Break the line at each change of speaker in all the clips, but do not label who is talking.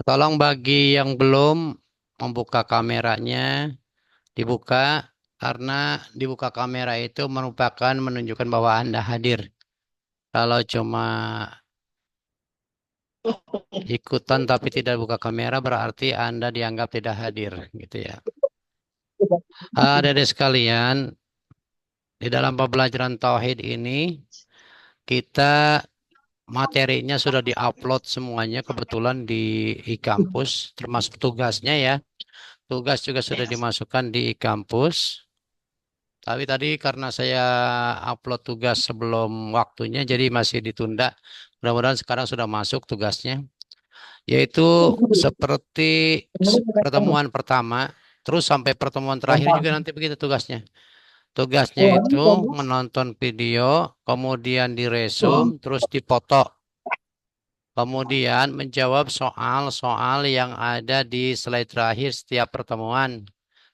Tolong bagi yang belum membuka kameranya, dibuka karena dibuka kamera itu merupakan menunjukkan bahwa Anda hadir. Kalau cuma ikutan tapi tidak buka kamera berarti Anda dianggap tidak hadir gitu ya. Adik-adik sekalian, di dalam pembelajaran tauhid ini kita materinya sudah diupload semuanya kebetulan di e-kampus termasuk tugasnya ya. Tugas juga sudah dimasukkan di e-kampus. Tapi tadi karena saya upload tugas sebelum waktunya jadi masih ditunda. Mudah-mudahan sekarang sudah masuk tugasnya. Yaitu seperti pertemuan pertama, terus sampai pertemuan terakhir juga nanti begitu tugasnya. Tugasnya itu menonton video, kemudian diresum, terus dipoto. Kemudian menjawab soal-soal yang ada di slide terakhir setiap pertemuan.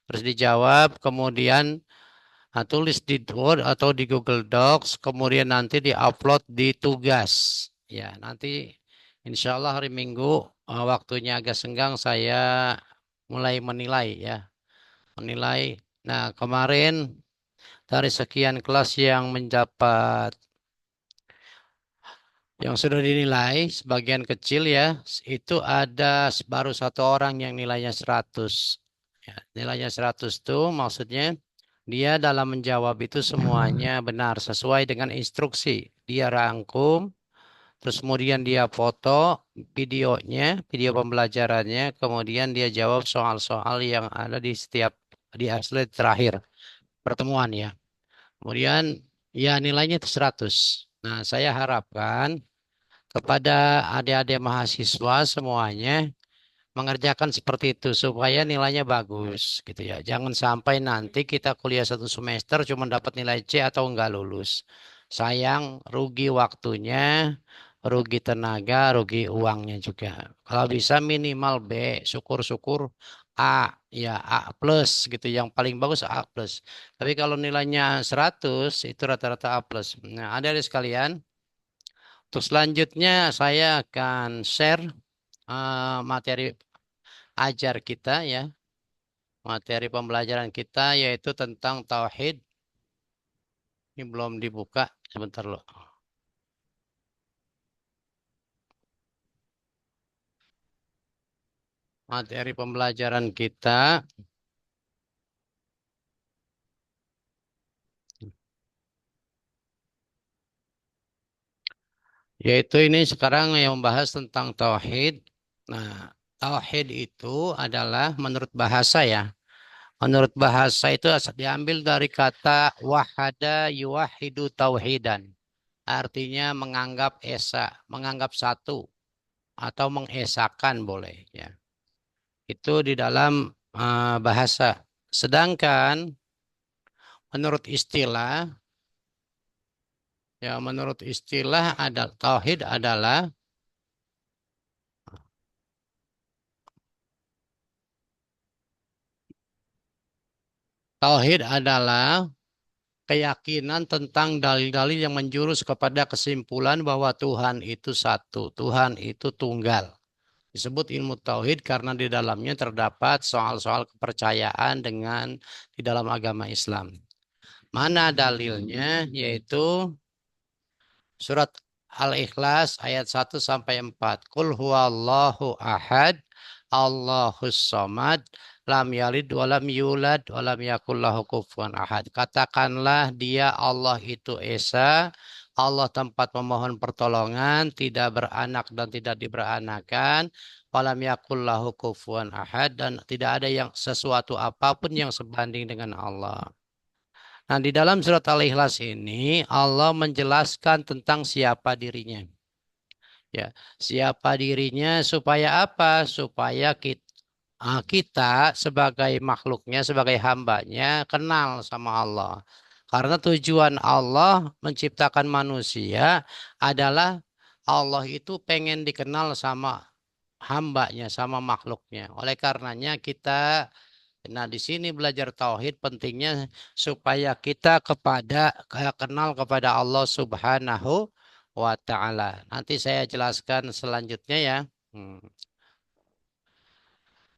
Terus dijawab, kemudian tulis di Word atau di Google Docs, kemudian nanti diupload di tugas. Ya, nanti insya Allah hari Minggu waktunya agak senggang saya mulai menilai ya, menilai. Nah, kemarin dari sekian kelas yang mendapat yang sudah dinilai sebagian kecil ya, itu ada baru satu orang yang nilainya 100. Ya, nilainya 100 itu maksudnya dia dalam menjawab itu semuanya benar sesuai dengan instruksi. Dia rangkum, terus kemudian dia foto videonya, video pembelajarannya, kemudian dia jawab soal-soal yang ada di setiap di slide terakhir pertemuan ya. Kemudian ya nilainya itu 100. Nah, saya harapkan kepada adik-adik mahasiswa semuanya mengerjakan seperti itu supaya nilainya bagus gitu ya. Jangan sampai nanti kita kuliah satu semester cuma dapat nilai C atau enggak lulus. Sayang, rugi waktunya, rugi tenaga, rugi uangnya juga. Kalau bisa minimal B, syukur-syukur A, ya A plus gitu. Yang paling bagus A plus. Tapi kalau nilainya 100 itu rata-rata A plus. Nah, adik-adik sekalian, untuk selanjutnya saya akan share materi ajar kita ya. Materi pembelajaran kita yaitu tentang tauhid. Ini belum dibuka. Sebentar loh. Materi pembelajaran kita yaitu ini sekarang yang membahas tentang tauhid. Nah, tauhid itu adalah menurut bahasa ya. Menurut bahasa itu diambil dari kata wahada yuwahidu tauhidan. Artinya menganggap esa, menganggap satu atau mengesakan boleh ya. Itu di dalam bahasa. Sedangkan menurut istilah ada tauhid adalah keyakinan tentang dalil-dalil yang menjurus kepada kesimpulan bahwa Tuhan itu satu, Tuhan itu tunggal. Disebut ilmu tauhid karena di dalamnya terdapat soal-soal kepercayaan dengan di dalam agama Islam. Mana dalilnya? Yaitu surat Al-Ikhlas ayat 1 sampai 4. Qul huwallahu ahad, Allahus somad, lam yalid walam yulad walam yakul lahu kufuwan ahad. Katakanlah dia Allah itu esa, Allah tempat memohon pertolongan, tidak beranak dan tidak diberanakan, walam yakul lahu kufuwan ahad, dan tidak ada yang sesuatu apapun yang sebanding dengan Allah. Nah, di dalam surat Al-Ikhlas ini Allah menjelaskan tentang siapa dirinya. Ya, siapa dirinya supaya apa? Supaya kita sebagai makhluknya, sebagai hambanya kenal sama Allah. Karena tujuan Allah menciptakan manusia adalah Allah itu pengen dikenal sama hambanya, sama makhluknya. Oleh karenanya kita Nah, di sini belajar tauhid pentingnya supaya kita kenal kepada Allah Subhanahu wa taala. Nanti saya jelaskan selanjutnya ya. Hmm.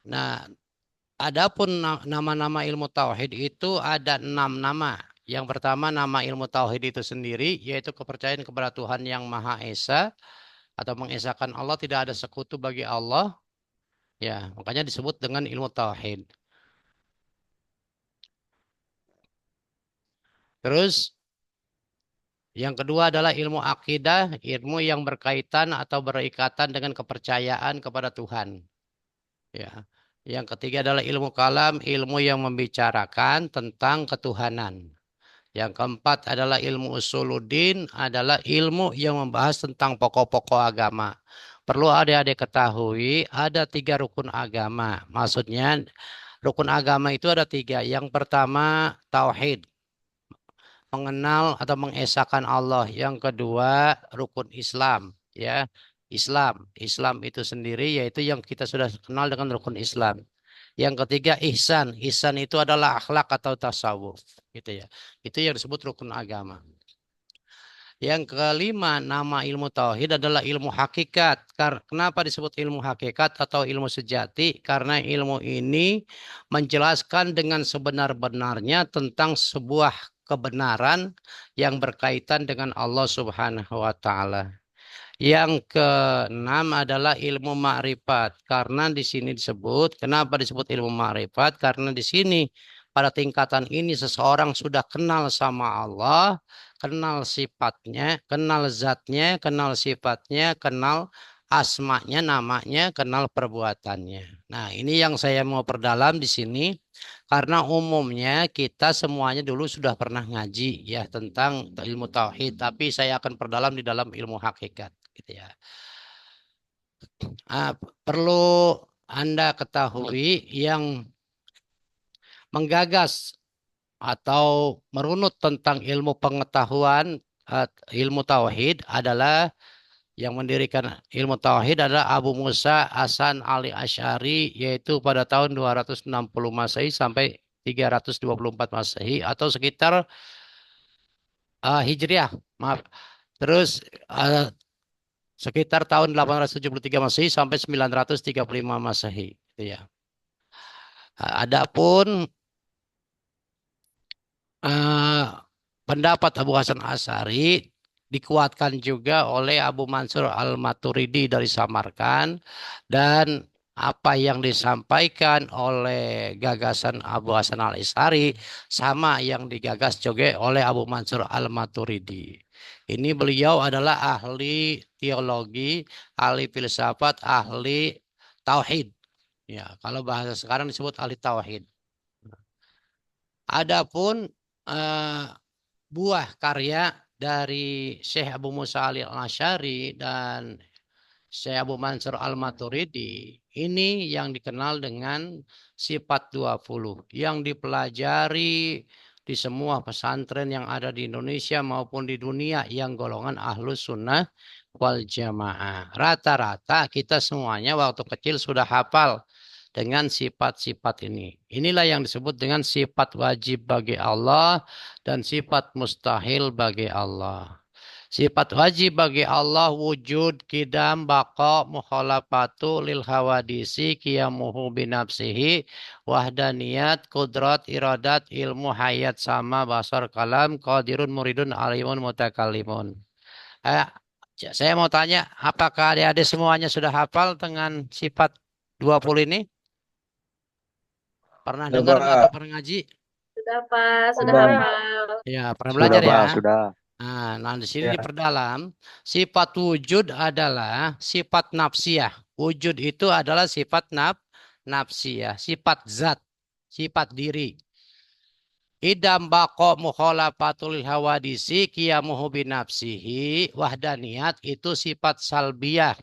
Nah, adapun nama-nama ilmu tauhid itu ada 6 nama. Yang pertama nama ilmu tauhid itu sendiri yaitu kepercayaan kepada Tuhan yang Maha Esa atau mengesahkan Allah, tidak ada sekutu bagi Allah. Ya, makanya disebut dengan ilmu tauhid. Terus yang kedua adalah ilmu akidah, ilmu yang berkaitan atau berikatan dengan kepercayaan kepada Tuhan. Ya. Yang ketiga adalah ilmu kalam, ilmu yang membicarakan tentang ketuhanan. Yang keempat adalah ilmu usuluddin, adalah ilmu yang membahas tentang pokok-pokok agama. Perlu adik-adik ketahui, ada 3 rukun agama. Maksudnya, rukun agama itu ada 3. Yang pertama, tauhid, mengenal atau mengesahkan Allah. Yang kedua, rukun Islam, ya. Islam itu sendiri yaitu yang kita sudah kenal dengan rukun Islam. Yang ketiga, ihsan. Ihsan itu adalah akhlak atau tasawuf, gitu ya. Itu yang disebut rukun agama. Yang kelima, nama ilmu tauhid adalah ilmu hakikat. Kenapa disebut ilmu hakikat atau ilmu sejati? Karena ilmu ini menjelaskan dengan sebenar-benarnya tentang sebuah kebenaran yang berkaitan dengan Allah Subhanahu wa taala. Yang keenam adalah ilmu ma'rifat. Karena di sini disebut, kenapa disebut ilmu ma'rifat? Karena di sini pada tingkatan ini seseorang sudah kenal sama Allah, kenal sifatnya, kenal zatnya, kenal sifatnya, kenal asmanya, namanya, kenal perbuatannya. Nah, ini yang saya mau perdalam di sini. Karena umumnya kita semuanya dulu sudah pernah ngaji ya tentang ilmu tauhid, tapi saya akan perdalam di dalam ilmu hakikat, gitu ya. Ah, perlu Anda ketahui yang menggagas atau merunut tentang ilmu pengetahuan ilmu tauhid adalah yang mendirikan ilmu tauhid adalah Abu Musa Hasan Ali Asy'ari, yaitu pada tahun 260 Masehi sampai 324 Masehi atau sekitar Hijriah, maaf. Terus uh, sekitar tahun 873 Masehi sampai 935 Masehi, gitu ya. Adapun eh, pendapat Abu Hasan Asy'ari dikuatkan juga oleh Abu Mansur Al-Maturidi dari Samarkand, dan apa yang disampaikan oleh gagasan Abu Hasan Al-Asy'ari sama yang digagas juga oleh Abu Mansur Al-Maturidi. Ini beliau adalah ahli teologi, ahli filsafat, ahli tauhid. Ya, kalau bahasa sekarang disebut ahli tauhid. Adapun eh, buah karya dari Syekh Abu Musa al-Asy'ari dan Syekh Abu Mansur al-Maturidi ini yang dikenal dengan sifat 20 yang dipelajari di semua pesantren yang ada di Indonesia maupun di dunia yang golongan ahlus sunnah wal jamaah. Rata-rata kita semuanya waktu kecil sudah hafal dengan sifat-sifat ini. Inilah yang disebut dengan sifat wajib bagi Allah dan sifat mustahil bagi Allah. Sifat wajib bagi Allah wujud, kidam, baqa, mukhalafatu lil hawadisi, qiyamuhu binafsihi, wahdaniyat, kudrat, iradat, ilmu, hayat, sama, basar, kalam, qadirun, muridun, alimun, mutakallimun. Eh, saya mau tanya, apakah adik-adik semuanya sudah hafal dengan sifat 20 ini? Pernah
Sudah,
dengar atau
Pak.
pernah ngaji?
Sudah, Pak. Sudah
Sudah,
hafal.
Ya, pernah
sudah,
belajar ya.
Pak. Sudah.
Nah, di sini
Ya.
diperdalam, sifat wujud adalah sifat nafsiyah. Wujud itu adalah sifat nafsiyah, sifat zat, sifat diri. Idam bako mukhalafatul hawadisi qiyamuhu binafsihi, wahdaniyat itu sifat salbiyah.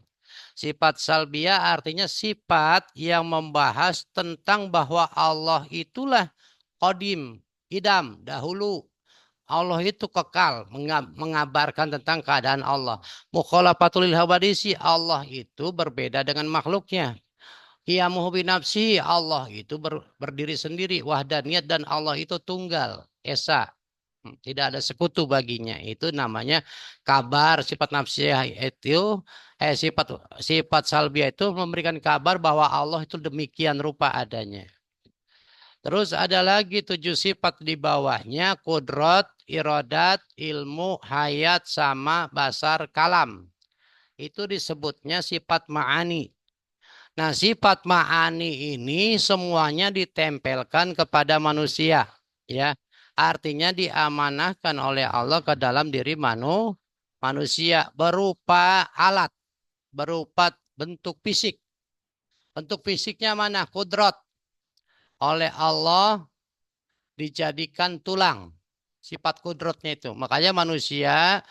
Sifat salbiyah artinya sifat yang membahas tentang bahwa Allah itulah qadim, idam, dahulu. Allah itu kekal, mengabarkan tentang keadaan Allah. Mukhalafatul hawadisi, Allah itu berbeda dengan makhluknya. Qiyamuhu binafsi, Allah itu berdiri sendiri, wahdaniyat, dan Allah itu tunggal, esa. Tidak ada sekutu baginya. Itu namanya kabar. Sifat nafsiyah itu, sifat sifat salbiah itu memberikan kabar bahwa Allah itu demikian rupa adanya. Terus ada lagi 7 sifat di bawahnya: kudrat, irodat, ilmu, hayat, sama, basar, kalam. Itu disebutnya sifat ma'ani. Nah, sifat ma'ani ini semuanya ditempelkan kepada manusia, ya. Artinya diamanahkan oleh Allah ke dalam diri manusia berupa alat, berupa bentuk fisik. Bentuk fisiknya mana? Kudrat. Oleh Allah dijadikan tulang. Sifat kudratnya itu. Makanya manusia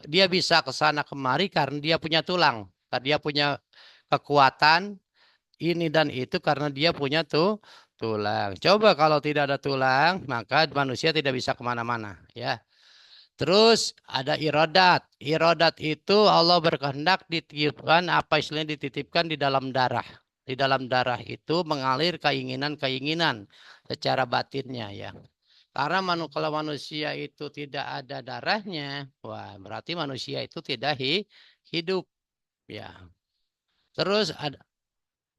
dia bisa ke sana kemari karena dia punya tulang. Karena dia punya kekuatan ini dan itu karena dia punya tulang. Coba kalau tidak ada tulang, maka manusia tidak bisa kemana-mana, ya. Terus ada irodat. Irodat itu Allah berkehendak dititipkan apa istilahnya dititipkan di dalam darah. Di dalam darah itu mengalir keinginan-keinginan secara batinnya, ya. Karena kalau manusia itu tidak ada darahnya, wah berarti manusia itu tidak hidup, ya. Terus ada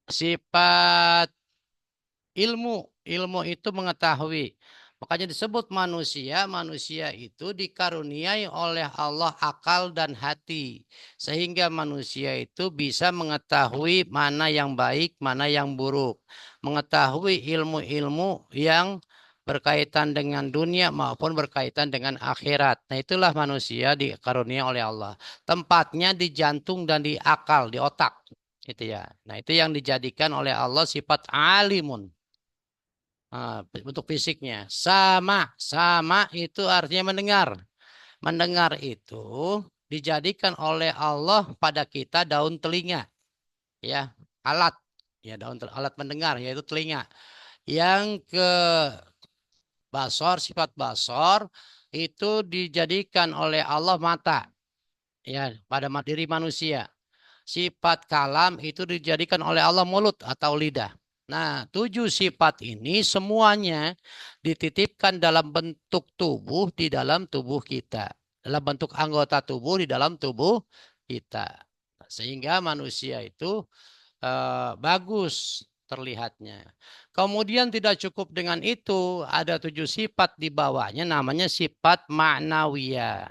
sifat ilmu. Ilmu itu mengetahui. Makanya disebut manusia. Manusia itu dikaruniai oleh Allah akal dan hati. Sehingga manusia itu bisa mengetahui mana yang baik, mana yang buruk. Mengetahui ilmu-ilmu yang berkaitan dengan dunia maupun berkaitan dengan akhirat. Nah, itulah manusia dikaruniai oleh Allah. Tempatnya di jantung dan di akal, di otak. Itu ya. Nah, itu yang dijadikan oleh Allah sifat alimun. Untuk fisiknya. Sama itu artinya mendengar. Mendengar itu dijadikan oleh Allah pada kita daun telinga. Ya, alat. Ya, alat mendengar, yaitu telinga. Yang ke basor, sifat basor, itu dijadikan oleh Allah mata. Ya, pada diri manusia. Sifat kalam itu dijadikan oleh Allah mulut atau lidah. Nah, 7 sifat ini semuanya dititipkan dalam bentuk tubuh di dalam tubuh kita. Dalam bentuk anggota tubuh di dalam tubuh kita. Sehingga manusia itu bagus terlihatnya. Kemudian tidak cukup dengan itu, ada 7 sifat di bawahnya namanya sifat ma'nawiyah.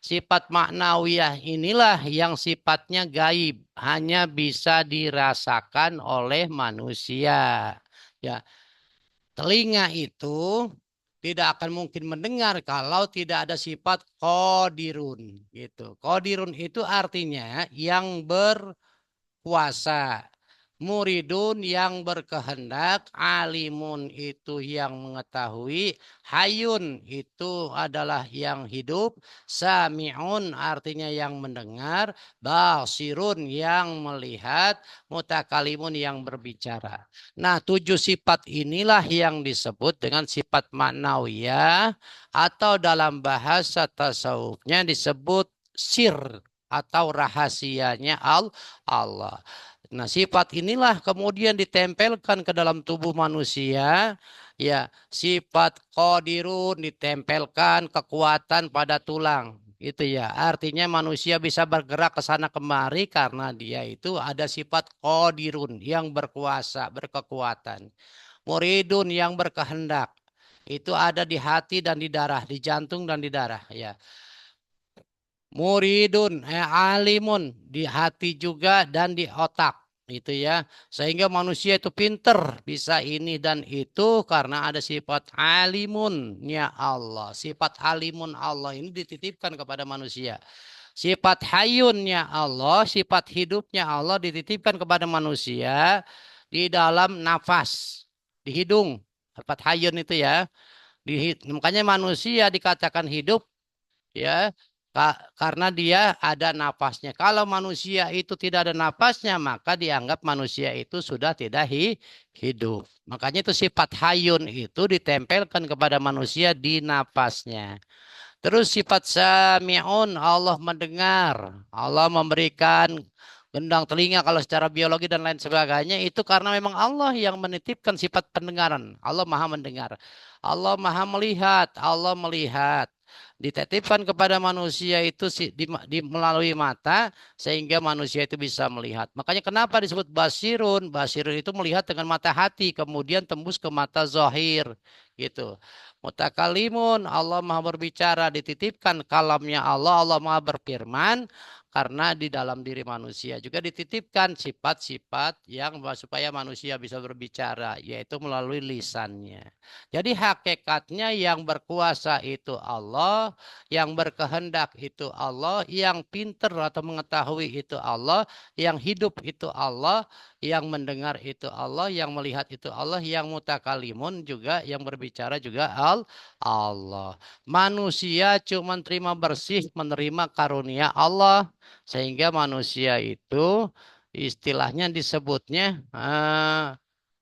Sifat ma'nawiyah inilah yang sifatnya gaib, hanya bisa dirasakan oleh manusia. Ya, telinga itu tidak akan mungkin mendengar kalau tidak ada sifat qadirun gitu. Qadirun itu artinya yang berkuasa. Muridun yang berkehendak, alimun itu yang mengetahui, hayun itu adalah yang hidup, sami'un artinya yang mendengar, basirun yang melihat, mutakalimun yang berbicara. Nah, 7 sifat inilah yang disebut dengan sifat maknawiyah atau dalam bahasa tasawufnya disebut sir atau rahasianya Allah. Nah, sifat inilah kemudian ditempelkan ke dalam tubuh manusia. Ya, sifat qadirun ditempelkan kekuatan pada tulang. Itu ya, artinya manusia bisa bergerak ke sana kemari karena dia itu ada sifat qadirun yang berkuasa, berkekuatan. Muridun yang berkehendak. Itu ada di hati dan di darah, di jantung dan di darah, ya. Muridun, alimun di hati juga dan di otak itu ya, sehingga manusia itu pinter bisa ini dan itu karena ada sifat alimunnya Allah. Sifat alimun Allah ini dititipkan kepada manusia. Sifat hayunnya Allah, sifat hidupnya Allah dititipkan kepada manusia di dalam nafas, di hidung. Sifat hayun itu ya, makanya manusia dikatakan hidup, ya, karena dia ada nafasnya. Kalau manusia itu tidak ada nafasnya, maka dianggap manusia itu sudah tidak hidup. Makanya itu sifat hayun itu ditempelkan kepada manusia di nafasnya. Terus sifat sami'un, Allah mendengar. Allah memberikan gendang telinga kalau secara biologi dan lain sebagainya itu karena memang Allah yang menitipkan sifat pendengaran. Allah Maha mendengar. Allah Maha melihat. Allah melihat. Dititipkan kepada manusia itu melalui mata sehingga manusia itu bisa melihat. Makanya kenapa disebut basirun? Basirun itu melihat dengan mata hati kemudian tembus ke mata zahir gitu. Mutakalimun, Allah Maha berbicara, dititipkan kalamnya Allah, Allah Maha berfirman. Karena di dalam diri manusia juga dititipkan sifat-sifat yang supaya manusia bisa berbicara, yaitu melalui lisannya. Jadi hakikatnya yang berkuasa itu Allah, yang berkehendak itu Allah, yang pinter atau mengetahui itu Allah, yang hidup itu Allah, yang mendengar itu Allah, yang melihat itu Allah, yang mutakalimun juga, yang berbicara juga Allah. Manusia cuma terima bersih menerima karunia Allah. Sehingga manusia itu istilahnya disebutnya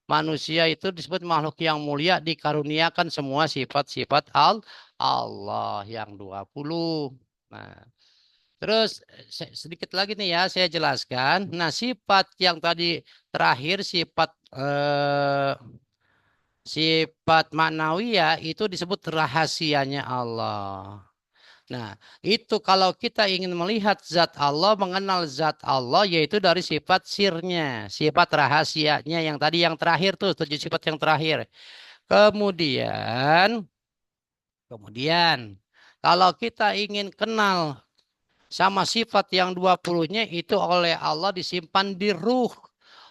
manusia itu disebut makhluk yang mulia dikaruniakan semua sifat-sifat Allah yang 20. Nah, terus sedikit lagi nih ya saya jelaskan. Nah, sifat yang tadi terakhir sifat maknawiyah itu disebut rahasianya Allah. Nah, itu kalau kita ingin melihat zat Allah, mengenal zat Allah, yaitu dari sifat sirnya, sifat rahasianya yang tadi yang terakhir tuh, 7 sifat yang terakhir. Kemudian, kemudian, kalau kita ingin kenal sama sifat yang 20-nya itu oleh Allah disimpan di ruh.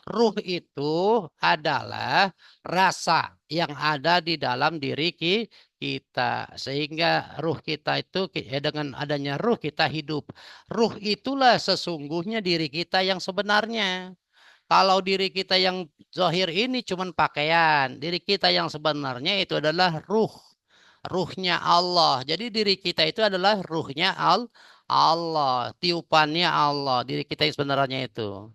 Ruh itu adalah rasa yang ada di dalam diri kita. Sehingga ruh kita itu dengan adanya ruh kita hidup. Ruh itulah sesungguhnya diri kita yang sebenarnya. Kalau diri kita yang zahir ini cuman pakaian, diri kita yang sebenarnya itu adalah ruh. Ruhnya Allah. Jadi diri kita itu adalah ruhnya Allah, tiupannya Allah, diri kita yang sebenarnya itu.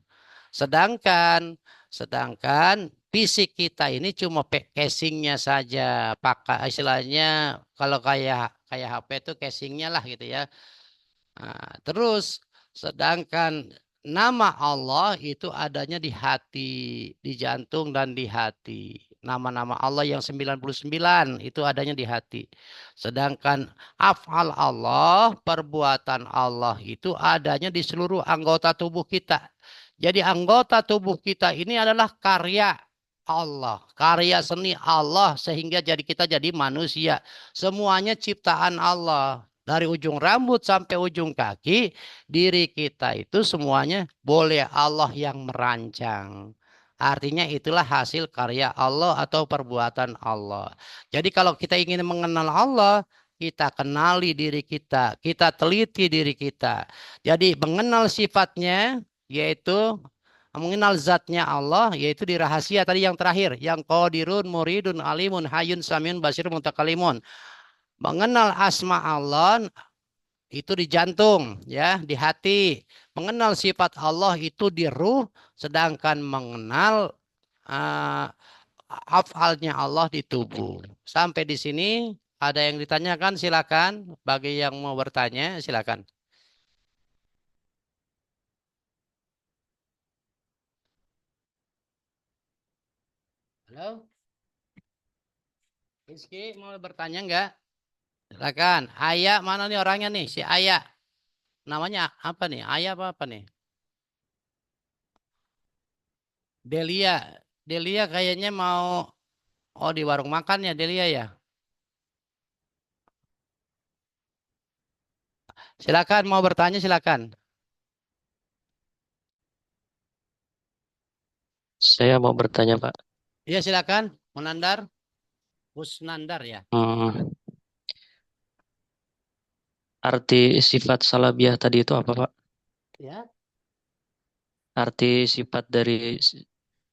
Sedangkan sedangkan fisik kita ini cuma casingnya saja, pakai istilahnya kalau kayak kayak HP itu casingnya lah gitu ya. Nah, terus sedangkan nama Allah itu adanya di hati, di jantung dan di hati. Nama-nama Allah yang 99 itu adanya di hati. Sedangkan af'al Allah, perbuatan Allah itu adanya di seluruh anggota tubuh kita. Jadi anggota tubuh kita ini adalah karya Allah, karya seni Allah sehingga kita jadi manusia. Semuanya ciptaan Allah. Dari ujung rambut sampai ujung kaki, diri kita itu semuanya boleh Allah yang merancang. Artinya itulah hasil karya Allah atau perbuatan Allah. Jadi kalau kita ingin mengenal Allah, kita kenali diri kita teliti diri kita. Jadi mengenal sifatnya, yaitu mengenal zatnya Allah, yaitu di rahasia tadi yang terakhir, yang qadirun, muridun, alimun, hayun, samiun, basirun, mutakalimun. Mengenal asma Allah itu di jantung, ya, di hati. Mengenal sifat Allah itu di ruh, sedangkan mengenal uh, afalnya Allah di tubuh. Sampai di sini ada yang ditanyakan, silakan. Bagi yang mau bertanya, silakan. Halo, Rizky mau bertanya enggak? Silakan. Ayah mana nih orangnya nih? Si Ayah. Namanya apa nih? Ayah apa nih? Delia. Delia kayaknya mau oh di warung makan ya Delia ya. Silakan mau bertanya silakan.
Saya mau bertanya, Pak.
Iya silakan. Munandar. Husnandar ya.
Hmm, arti sifat salabiah tadi itu apa, Pak?
Ya.
Arti sifat dari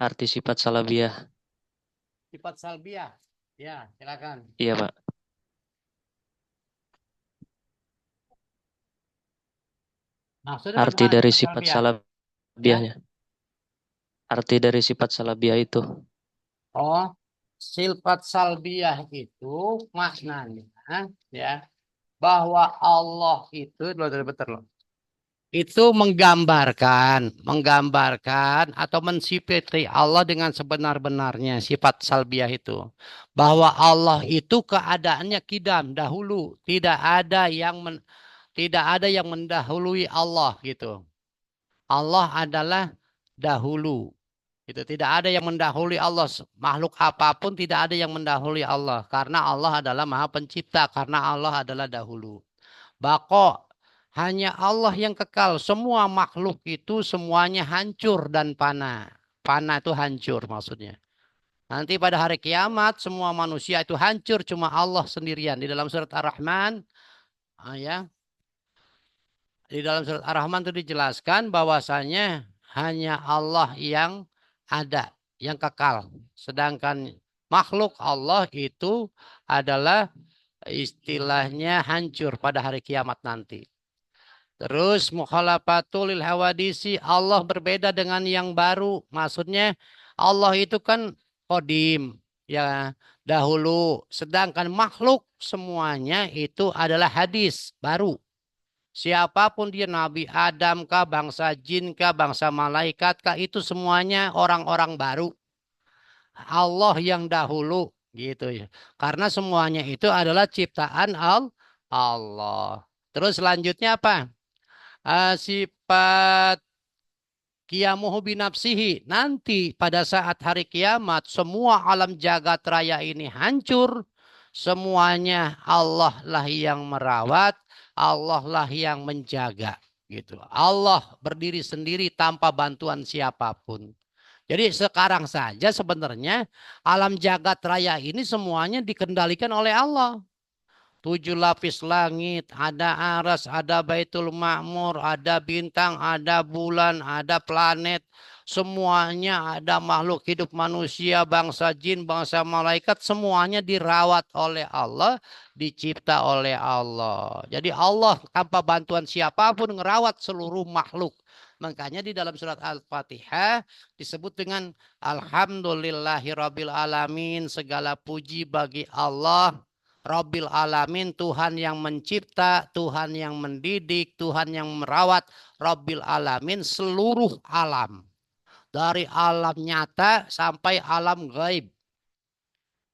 arti sifat salabiah.
Sifat salbiah. Ya silakan.
Iya, Pak.
Maksudnya
Arti
bagaimana
dari
sifat
sifat
salbiah? Ya.
salabiahnya. Arti dari sifat salabiah itu.
Oh, sifat salbiah itu maknanya ya bahwa Allah itu loh betul loh. itu menggambarkan atau mensifati Allah dengan sebenar-benarnya sifat salbiah itu. Bahwa Allah itu keadaannya kidam dahulu, tidak ada yang mendahului Allah gitu. Allah adalah dahulu. Itu tidak ada yang mendahului Allah. Makhluk apapun tidak ada yang mendahului Allah karena Allah adalah Maha Pencipta, karena Allah adalah dahulu. Bako, hanya Allah yang kekal. Semua makhluk itu semuanya hancur dan panah. Panah itu hancur maksudnya. Nanti pada hari kiamat semua manusia itu hancur, cuma Allah sendirian. Di dalam surat Ar-Rahman, ya, di dalam surat Ar-Rahman itu dijelaskan bahwasanya hanya Allah yang ada, yang kekal. Sedangkan makhluk Allah itu adalah istilahnya hancur pada hari kiamat nanti. Terus mukhalafatul lil hawadisi, Allah berbeda dengan yang baru. Maksudnya Allah itu kan kodim, ya, dahulu. Sedangkan makhluk semuanya itu adalah hadis, baru. Siapapun dia, Nabi Adam kah, bangsa jin kah, bangsa malaikat kah, itu semuanya orang-orang baru. Allah yang dahulu gitu ya. Karena semuanya itu adalah ciptaan Allah. Terus selanjutnya apa? Sifat qiyamuhu binafsihi. Nanti pada saat hari kiamat semua alam jagat raya ini hancur. Semuanya Allah lah yang merawat, Allah lah yang menjaga gitu. Allah berdiri sendiri tanpa bantuan siapapun. Jadi sekarang saja sebenarnya alam jagat raya ini semuanya dikendalikan oleh Allah. 7 lapis langit, ada aras, ada Baitul Ma'mur, ada bintang, ada bulan, ada planet. Semuanya ada makhluk hidup manusia, bangsa jin, bangsa malaikat. Semuanya dirawat oleh Allah, dicipta oleh Allah. Jadi Allah tanpa bantuan siapapun ngerawat seluruh makhluk. Makanya di dalam surat Al-Fatihah disebut dengan Alhamdulillahirabbil alamin, segala puji bagi Allah Rabbil Alamin, Tuhan yang mencipta, Tuhan yang mendidik, Tuhan yang merawat. Rabbil Alamin, seluruh alam. Dari alam nyata sampai alam gaib.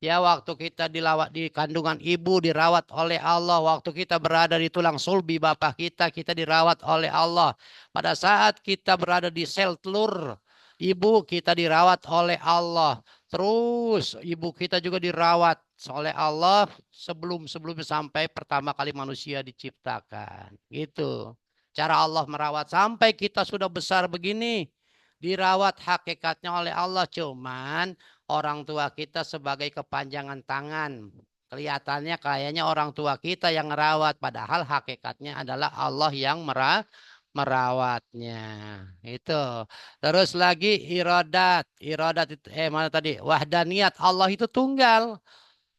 Ya, waktu kita dilawat di kandungan ibu dirawat oleh Allah. Waktu kita berada di tulang sulbi bapak kita dirawat oleh Allah. Pada saat kita berada di sel telur ibu, kita dirawat oleh Allah. Terus ibu kita juga dirawat oleh Allah sebelum sampai pertama kali manusia diciptakan. Gitu. Cara Allah merawat sampai kita sudah besar begini. Dirawat hakikatnya oleh Allah, cuman orang tua kita sebagai kepanjangan tangan. Kelihatannya kayaknya orang tua kita yang merawat, padahal hakikatnya adalah Allah yang merawatnya. Itu. Terus lagi iradat. Iradat itu mana tadi? Wahdaniyat. Allah itu tunggal.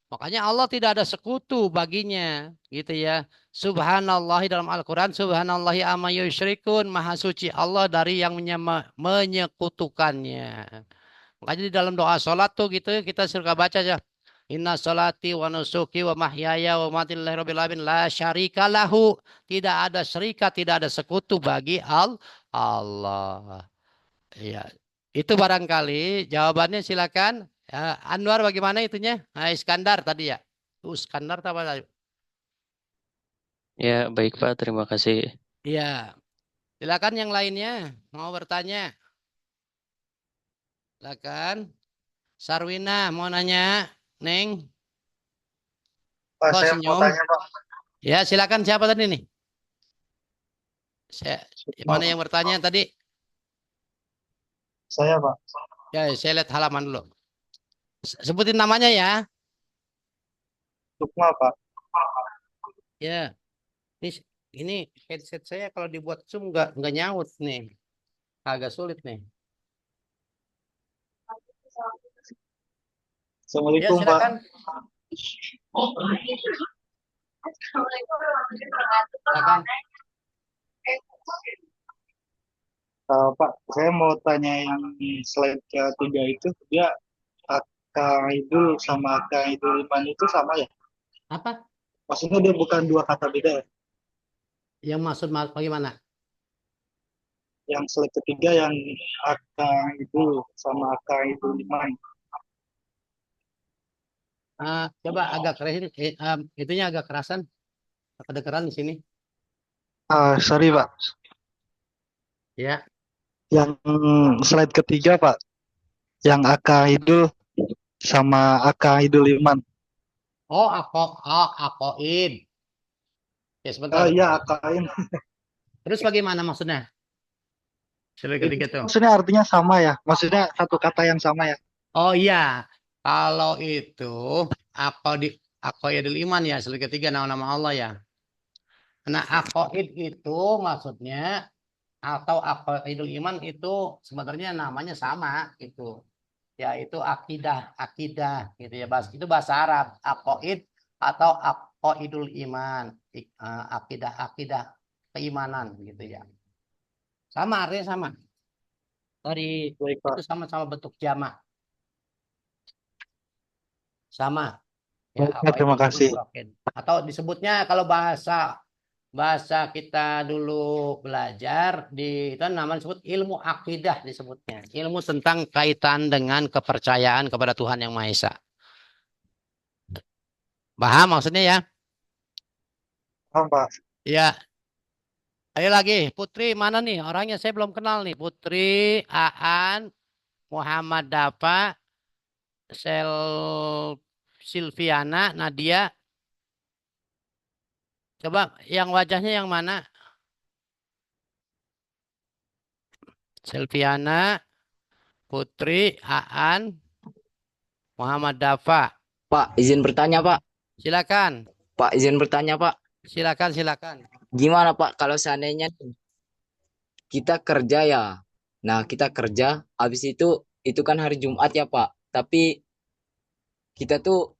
Makanya Allah tidak ada sekutu baginya, gitu ya. Subhanallah dalam Al-Quran, Subhanallahi amma yusyrikun, maha suci Allah dari yang menyekutukannya. Makanya di dalam doa sholat tuh gitu kita suka baca aja. Inna sholati wa nusuki wa mahyaya wa mati lillahi rabbil alamin la syarika lahu. Tidak ada syarikat, tidak ada sekutu bagi Allah. Iya. Itu barangkali jawabannya silakan. Anwar bagaimana itunya? Nah, Iskandar tadi ya. Iskandar apa tadi?
Ya, baik Pak, terima kasih.
Iya. Silakan yang lainnya mau bertanya. Silakan. Sarwina mau nanya, Neng.
Pak,
Kok
saya mau
senyum?
tanya, Pak.
Ya, silakan siapa tadi nih? Mana
Pak,
yang bertanya tadi?
saya, Pak.
Ya, saya lihat halaman dulu. Sebutin namanya ya.
Sukma, Pak.
Ya, ini ini headset saya kalau dibuat zoom nggak nyaut nih. Agak sulit nih. Ya,
Assalamualaikum, Pak.
silakan. Silakan.
Pak, saya mau tanya yang slide ketiga itu, dia Kang Idul sama Kang Idul Iman itu sama ya?
Apa?
Maksudnya dia bukan dua kata beda ya?
Yang maksud bagaimana?
yang slide ketiga yang Akaidul sama Akaidul Iman.
Coba agak kerasin, itunya agak kerasan, kedengeran di sini.
Sorry Pak,
Ya.
yang slide ketiga Pak, yang Akaidul sama Akaidul Iman.
Akoid. Ya sebentar.
Iya Akain.
Terus bagaimana maksudnya? Slide
Itu
ketiga tuh.
maksudnya artinya sama ya? Maksudnya satu kata yang sama ya?
Oh iya, kalau itu di Aqaidul Iman ya, slide ketiga nama-nama Allah ya. Nah, Aqaid itu maksudnya atau Aqaidul Iman itu sebenarnya namanya sama gitu. Yaitu akidah, akidah gitu ya. Itu bahasa Arab, Aqaid atau Aqaidul Iman, akidah, akidah keimanan gitu ya. Sama artinya sama. Tadi
Baik Pak.
itu sama-sama bentuk jamak, sama. Ya,
Baik, Pak,
apa itu
terima kasih.
atau disebutnya kalau bahasa bahasa kita dulu belajar di itu namanya disebut ilmu akidah disebutnya, ilmu tentang kaitan dengan kepercayaan kepada Tuhan yang Maha Esa. Paham maksudnya ya?
Paham Pak.
Ya, ayo lagi Putri mana nih orangnya, saya belum kenal nih. Putri, Aan, Muhammad Dafa, Sel Silviana, Nadia. Coba yang wajahnya yang mana? Silviana, Putri, Aan, Muhammad Dafa.
Pak, izin bertanya, Pak.
Silakan,
Pak, izin bertanya, Pak.
silakan, silakan.
Gimana, Pak, kalau seandainya kita kerja ya? Nah, kita kerja, habis itu kan hari Jumat ya, Pak. Tapi kita tuh,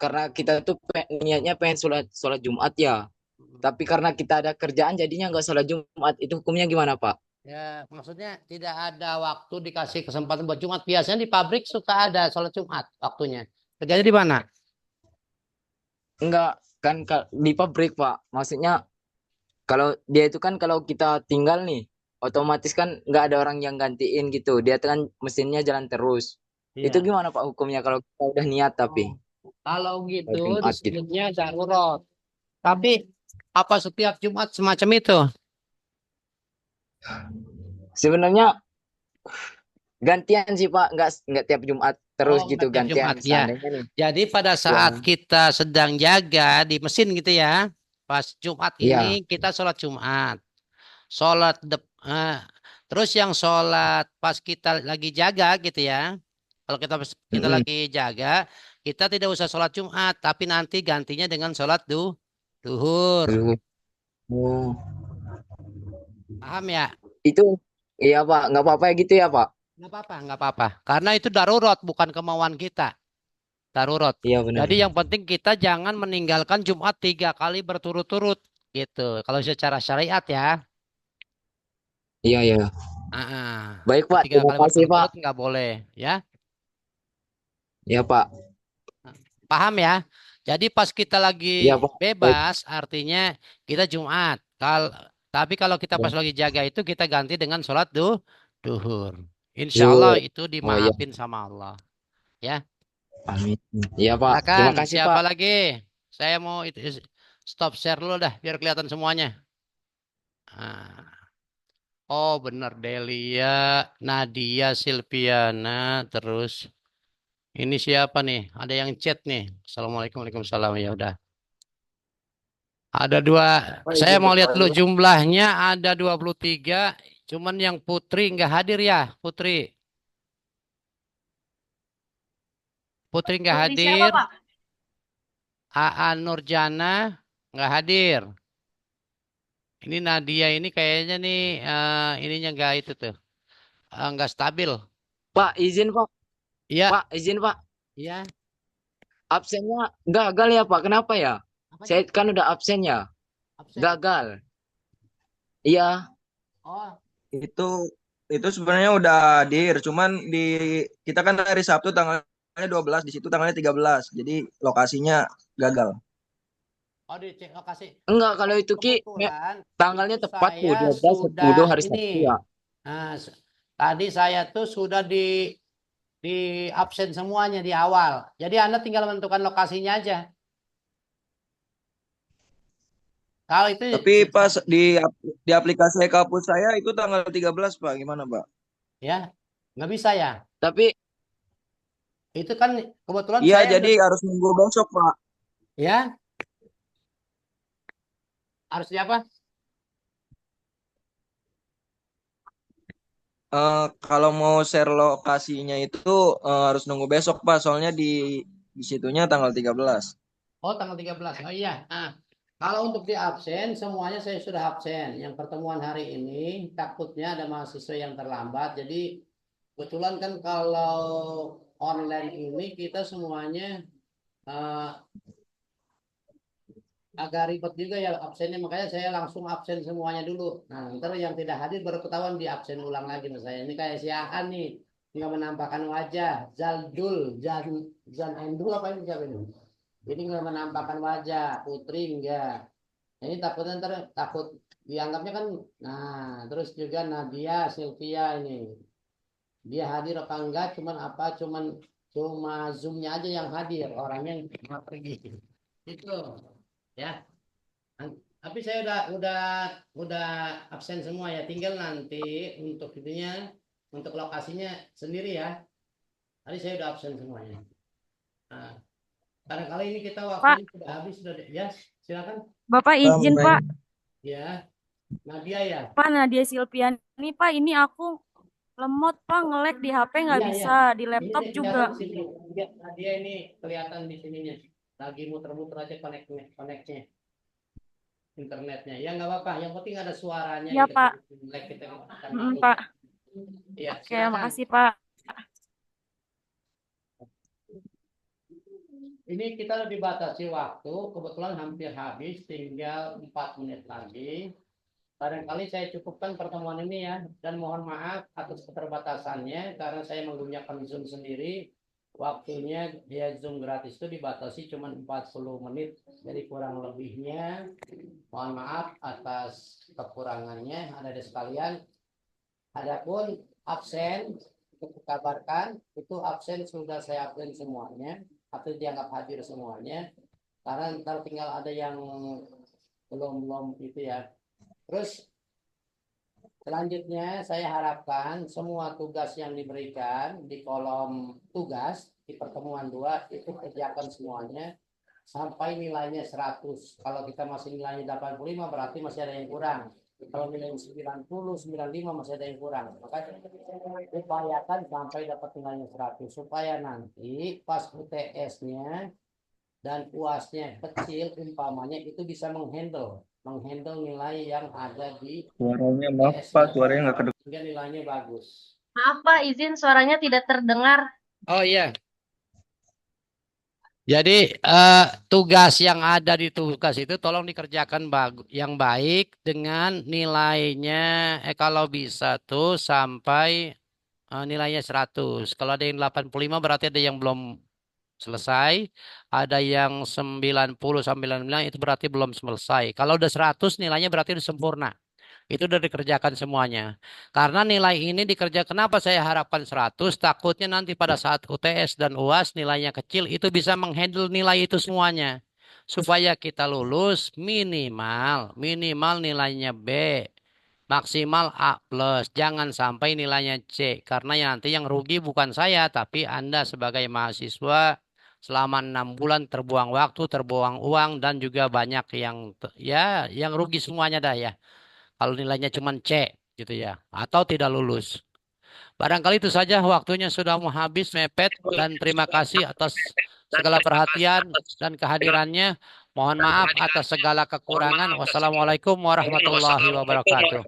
karena kita tuh niatnya pengen sholat Jumat ya. Tapi karena kita ada kerjaan, jadinya nggak sholat Jumat. Itu hukumnya gimana, Pak?
Ya, maksudnya tidak ada waktu dikasih kesempatan buat Jumat. Biasanya di pabrik suka ada sholat Jumat waktunya. Kerjanya di mana?
Enggak, kan di pabrik, Pak. Maksudnya, kalau dia itu kan kalau kita tinggal nih, otomatis kan nggak ada orang yang gantiin gitu. Dia kan mesinnya jalan terus. Itu
Iya.
gimana Pak hukumnya kalau kita udah niat tapi
Kalau gitu
Jumat gitu?
disebutnya darurat. Tapi apa setiap Jumat semacam itu?
Sebenarnya gantian sih Pak, nggak tiap Jumat terus
Nggak
gitu,
tiap
gantian
Jumat ya.
seandainya nih.
Jadi pada
Ya,
saat kita sedang jaga di mesin gitu ya, pas Jumat
iya.
ini kita sholat Jumat, sholat terus yang sholat pas kita lagi jaga gitu ya. Kalau kita
Mm-mm.
lagi jaga, kita tidak usah sholat Jumat, tapi nanti gantinya dengan sholat duhur.
Dulu. Oh,
Paham ya?
itu iya Pak, nggak apa-apa ya gitu ya Pak?
Nggak apa-apa, nggak apa-apa. Karena itu darurat, bukan kemauan kita. Darurat.
Iya benar.
Jadi yang penting kita jangan meninggalkan Jumat 3 kali berturut-turut. Gitu. Kalau secara syariat ya.
Iya iya. Baik Pak,
Tiga
terima
kali
kasih Pak.
berturut-turut nggak boleh. Ya.
Iya Pak.
Paham ya? Jadi pas kita lagi
Iya Pak. Baik.
bebas, artinya kita Jumat. Tapi kalau kita pas
Ya.
lagi jaga itu kita ganti dengan sholat duhur. Insya Allah
Zuhur.
itu
Oh iya.
dimaafin sama Allah. Ya.
Amin. Iya Pak.
Silakan.
Terima kasih
Siapa
Pak.
lagi? Saya mau itu stop share dulu dah biar kelihatan semuanya. Ah. Oh benar Delia, Nadia, Silviana, terus ini siapa nih? Ada yang chat nih. Assalamualaikum, Waalaikumsalam. Ya udah. Ada dua.
Pak,
Saya
izin
mau lihat dulu
bertanya.
jumlahnya ada 23. Cuman yang Putri nggak hadir ya, Putri. Putri nggak
Putri siapa,
hadir.
Pak?
Aan Nurjana nggak hadir. Ini Nadia ini kayaknya nih ininya nggak itu tuh, nggak stabil.
Pak, izin Pak.
Iya,
Pak, izin Pak.
iya.
Absennya gagal ya Pak. Kenapa ya? Saya
Apanya?
kan udah absen ya.
Absen.
Gagal. Iya.
Oh,
Itu itu sebenarnya udah hadir, cuman kita kan hari Sabtu tanggalnya 12, di situ tanggalnya 13. Jadi lokasinya gagal.
oh dicek lokasi.
Enggak, kalau itu Ki
Kebetulan
tanggalnya
itu
tepat tuh
saya
12
sudah
10 hari
ini
Sabtu ya.
Nah, tadi saya tuh sudah di absen semuanya di awal. Jadi Anda tinggal menentukan lokasinya aja. Kalau itu
Tapi pas di aplikasi kampus saya itu tanggal 13, Pak. Gimana, Pak?
ya nggak bisa ya.
Tapi
Itu kan kebetulan
Iya,
saya
jadi harus nunggu besok, Pak.
ya harusnya apa?
Kalau mau share lokasinya itu harus nunggu besok, Pak. Soalnya di situnya tanggal 13.
Oh, tanggal 13. Oh iya. Nah, kalau untuk di absen, semuanya saya sudah absen. Yang pertemuan hari ini, takutnya ada mahasiswa yang terlambat. Jadi, kebetulan kan kalau online ini kita semuanya eh, agak ribet juga ya absennya. Makanya saya langsung absen semuanya dulu. Nah, ntar yang tidak hadir baru ketahuan di absen ulang lagi. Mas saya ini kayak si Aan nih. Tinggal menampakkan wajah. Zaldul, Zan Endul apa ini siapa ini? Jadi nggak menampakkan wajah, Putri enggak. Ini takutnya ntar takut dianggapnya kan. Nah, terus juga Nadia, Sylvia ini. Dia hadir apa enggak? Cuma zoomnya aja yang hadir, orangnya nggak pergi. Itu ya. Tapi saya udah absen semua ya. Tinggal nanti untuk itunya, untuk lokasinya sendiri ya. Tadi saya udah absen semuanya. Nah, barangkali ini kita
Pak,
waktunya sudah habis sudah ya. Silakan.
Bapak izin Pak.
Ya, Nadia ya.
Pak Nadia Silpiani Pak, ini aku lemot Pak, nge-lag di HP nggak
Iya, iya.
bisa, di laptop
Ini
juga.
kelihatan di sini. Nadia ini kelihatan di sininya. Lagi muter-muter aja koneknya internetnya. Ya nggak apa-apa. Yang penting ada suaranya
Ya
gitu.
Pak.
Lag kita akan
Pak.
Iya,
Oke,
silakan.
makasih Pak.
Ini kita dibatasi waktu. Kebetulan hampir habis. Tinggal 4 menit lagi. Barangkali saya cukupkan pertemuan ini ya. Dan mohon maaf atas keterbatasannya. Karena saya menggunakan Zoom sendiri. Waktunya dia Zoom gratis itu dibatasi cuma 40 menit. Jadi kurang lebihnya mohon maaf atas kekurangannya. Ada sekalian. Adapun absen untuk dikabarkan itu absen sudah saya absen semuanya atau dianggap hadir semuanya. Karena ntar tinggal ada yang belum itu ya. Terus selanjutnya saya harapkan semua tugas yang diberikan di kolom tugas di pertemuan 2 itu kerjakan semuanya sampai nilainya 100. Kalau kita masih nilainya 85 berarti masih ada yang kurang. Kalau nilainya 90, 95 masih ada yang kurang. Maka upayakan sampai dapat nilainya 100 supaya nanti pas UTS-nya dan UAS-nya kecil umpamanya itu bisa menghandle nilai yang ada di
Suaranya, maaf, Pak. Suaranya nggak kedengaran.
sehingga nilainya bagus.
Maaf Pak, izin suaranya tidak terdengar.
Oh iya. Jadi tugas yang ada di tugas itu tolong dikerjakan yang baik dengan nilainya kalau bisa tuh sampai nilainya 100. Kalau ada yang 85 berarti ada yang belum selesai, ada yang 90 sampai 99 itu berarti belum selesai. Kalau udah 100 nilainya berarti udah sempurna. Itu udah dikerjakan semuanya. Karena nilai ini dikerja, kenapa saya harapkan 100? Takutnya nanti pada saat UTS dan UAS nilainya kecil, itu bisa menghandle nilai itu semuanya. Supaya kita lulus minimal nilainya B. Maksimal A+. Jangan sampai nilainya C. Karena nanti yang rugi bukan saya, tapi Anda sebagai mahasiswa selama 6 bulan terbuang waktu, terbuang uang, dan juga banyak yang rugi semuanya dah ya. Kalau nilainya cuma C gitu ya, atau tidak lulus. Barangkali itu saja, waktunya sudah mau habis mepet, dan terima kasih atas segala perhatian dan kehadirannya. Mohon maaf atas segala kekurangan. Wassalamualaikum warahmatullahi wabarakatuh.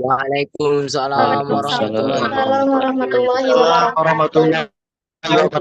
Waalaikumsalam
Waalaikumsalam.
warahmatullahi
Waalaikumsalam warahmatullahi
Waalaikumsalam warahmatullahi wabarakatuh.